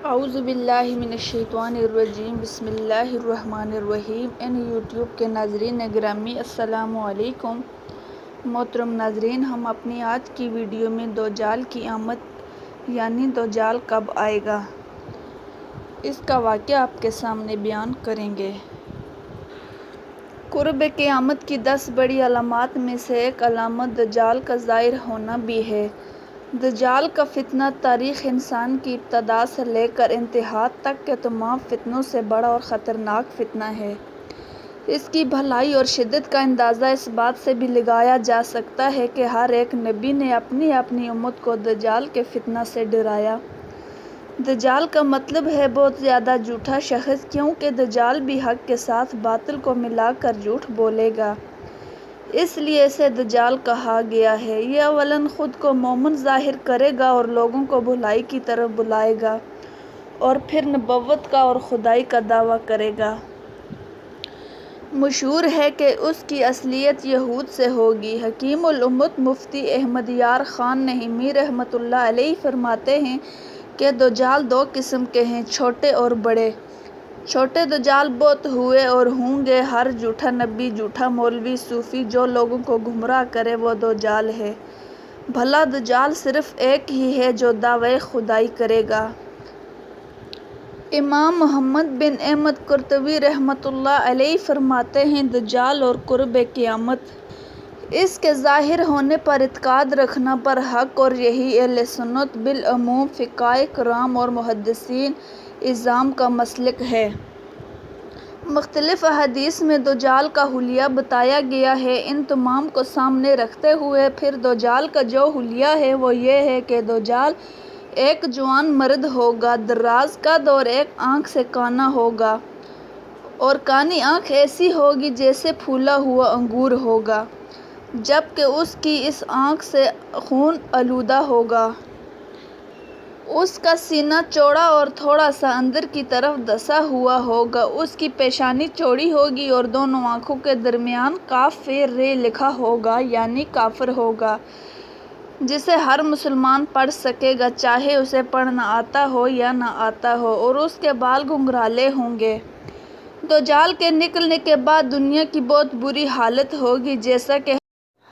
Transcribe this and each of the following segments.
اعوذ باللہ من الشیطان الرجیم بسم اللہ الرحمن الرحیم۔ یوٹیوب کے ناظرین گرامی السلام علیکم۔ محترم ناظرین، ہم اپنی آج کی ویڈیو میں دجال کی آمد یعنی دجال کب آئے گا اس کا واقعہ آپ کے سامنے بیان کریں گے۔ قرب قیامت کی 10 بڑی علامات میں سے ایک علامت دجال کا ظاہر ہونا بھی ہے۔ دجال کا فتنہ تاریخ انسان کی ابتدا سے لے کر انتہا تک کے تمام فتنوں سے بڑا اور خطرناک فتنہ ہے۔ اس کی بھلائی اور شدت کا اندازہ اس بات سے بھی لگایا جا سکتا ہے کہ ہر ایک نبی نے اپنی اپنی امت کو دجال کے فتنہ سے ڈرایا۔ دجال کا مطلب ہے بہت زیادہ جھوٹا شخص، کیونکہ دجال بھی حق کے ساتھ باطل کو ملا کر جھوٹ بولے گا، اس لیے اسے دجال کہا گیا ہے۔ یہ اولاً خود کو مومن ظاہر کرے گا اور لوگوں کو بھلائی کی طرف بلائے گا، اور پھر نبوت کا اور خدائی کا دعویٰ کرے گا۔ مشہور ہے کہ اس کی اصلیت یہود سے ہوگی۔ حکیم الامت مفتی احمد یار خان نعیمی رحمۃ اللہ علیہ فرماتے ہیں کہ دجال 2 قسم کے ہیں، چھوٹے اور بڑے۔ چھوٹے دجال بہت ہوئے اور ہوں گے، ہر جھوٹا نبی، جھوٹا مولوی، صوفی جو لوگوں کو گمراہ کرے وہ دجال ہے۔ بھلا دجال صرف ایک ہی ہے جو دعوی خدائی کرے گا۔ امام محمد بن احمد قرطبی رحمۃ اللہ علیہ فرماتے ہیں دجال اور قرب قیامت اس کے ظاہر ہونے پر اعتقاد رکھنا برحق، اور یہی اہل سنت بالعموم فقہائے کرام اور محدثین عظام کا مسلک ہے۔ مختلف احادیث میں دجال کا حلیہ بتایا گیا ہے۔ ان تمام کو سامنے رکھتے ہوئے پھر دجال کا جو حلیہ ہے وہ یہ ہے کہ دجال ایک جوان مرد ہوگا، دراز قد اور ایک آنکھ سے کانا ہوگا، اور کانی آنکھ ایسی ہوگی جیسے پھولا ہوا انگور ہوگا، جبکہ اس کی اس آنکھ سے خون آلودہ ہوگا۔ اس کا سینہ چوڑا اور تھوڑا سا اندر کی طرف دھنسا ہوا ہوگا، اس کی پیشانی چوڑی ہوگی اور دونوں آنکھوں کے درمیان کاف ر لکھا ہوگا یعنی کافر ہوگا، جسے ہر مسلمان پڑھ سکے گا چاہے اسے پڑھنا آتا ہو یا نہ آتا ہو، اور اس کے بال گھنگھرالے ہوں گے۔ دجال کے نکلنے کے بعد دنیا کی بہت بری حالت ہوگی، جیسا کہ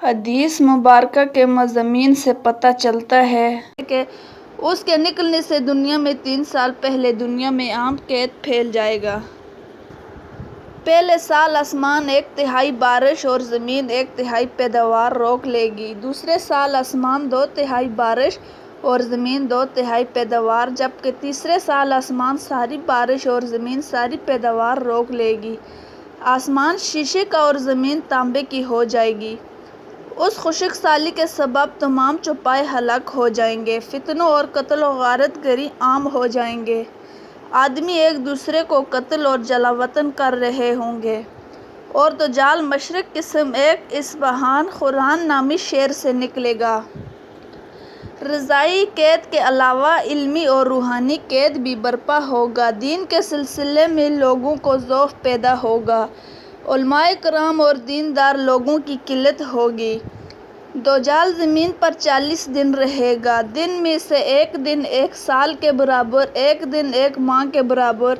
حدیث مبارکہ کے مضامین سے پتہ چلتا ہے کہ اس کے نکلنے سے دنیا میں 3 سال پہلے دنیا میں عام قحط پھیل جائے گا۔ پہلے سال آسمان 1/3 بارش اور زمین 1/3 پیداوار روک لے گی، دوسرے سال آسمان 2/3 بارش اور زمین 2/3 پیداوار، جبکہ تیسرے سال آسمان ساری بارش اور زمین ساری پیداوار روک لے گی۔ آسمان شیشے کا اور زمین تانبے کی ہو جائے گی۔ اس خشک سالی کے سبب تمام چوپائے ہلاک ہو جائیں گے، فتنوں اور قتل و غارت گری عام ہو جائیں گے، آدمی ایک دوسرے کو قتل اور جلا وطن کر رہے ہوں گے، اور دجال مشرق قسم ایک اصبہان خران نامی شہر سے نکلے گا۔ رضاعی قید کے علاوہ علمی اور روحانی قید بھی برپا ہوگا۔ دین کے سلسلے میں لوگوں کو ضعف پیدا ہوگا، علماء کرام اور دیندار لوگوں کی قلت ہوگی۔ دجال زمین پر 40 دن رہے گا، دن میں سے ایک دن 1 سال کے برابر، ایک دن 1 ماہ کے برابر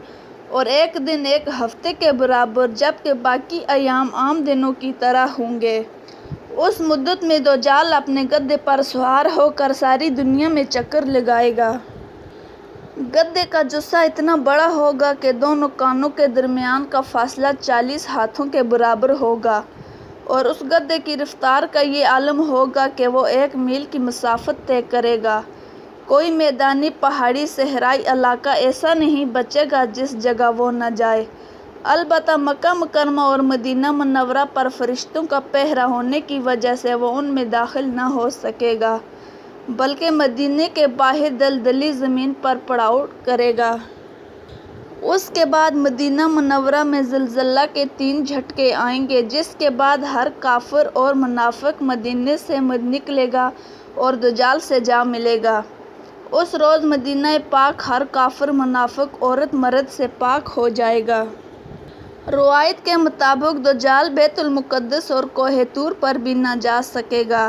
اور ایک دن 1 ہفتے کے برابر، جبکہ باقی ایام عام دنوں کی طرح ہوں گے۔ اس مدت میں دجال اپنے گدھے پر سوار ہو کر ساری دنیا میں چکر لگائے گا۔ گدھے کا جثہ اتنا بڑا ہوگا کہ دونوں کانوں کے درمیان کا فاصلہ 40 ہاتھوں کے برابر ہوگا، اور اس گدھے کی رفتار کا یہ عالم ہوگا کہ وہ 1 میل کی مسافت طے کرے گا۔ کوئی میدانی، پہاڑی، صحرائی علاقہ ایسا نہیں بچے گا جس جگہ وہ نہ جائے۔ البتہ مکہ مکرمہ اور مدینہ منورہ پر فرشتوں کا پہرہ ہونے کی وجہ سے وہ ان میں داخل نہ ہو سکے گا، بلکہ مدینے کے باہر دلدلی زمین پر پڑاؤ کرے گا۔ اس کے بعد مدینہ منورہ میں زلزلہ کے 3 جھٹکے آئیں گے، جس کے بعد ہر کافر اور منافق مدینے سے نکلے گا اور دجال سے جا ملے گا۔ اس روز مدینہ پاک ہر کافر، منافق، عورت مرد سے پاک ہو جائے گا۔ روایت کے مطابق دجال بیت المقدس اور کوہ طور پر بھی نہ جا سکے گا۔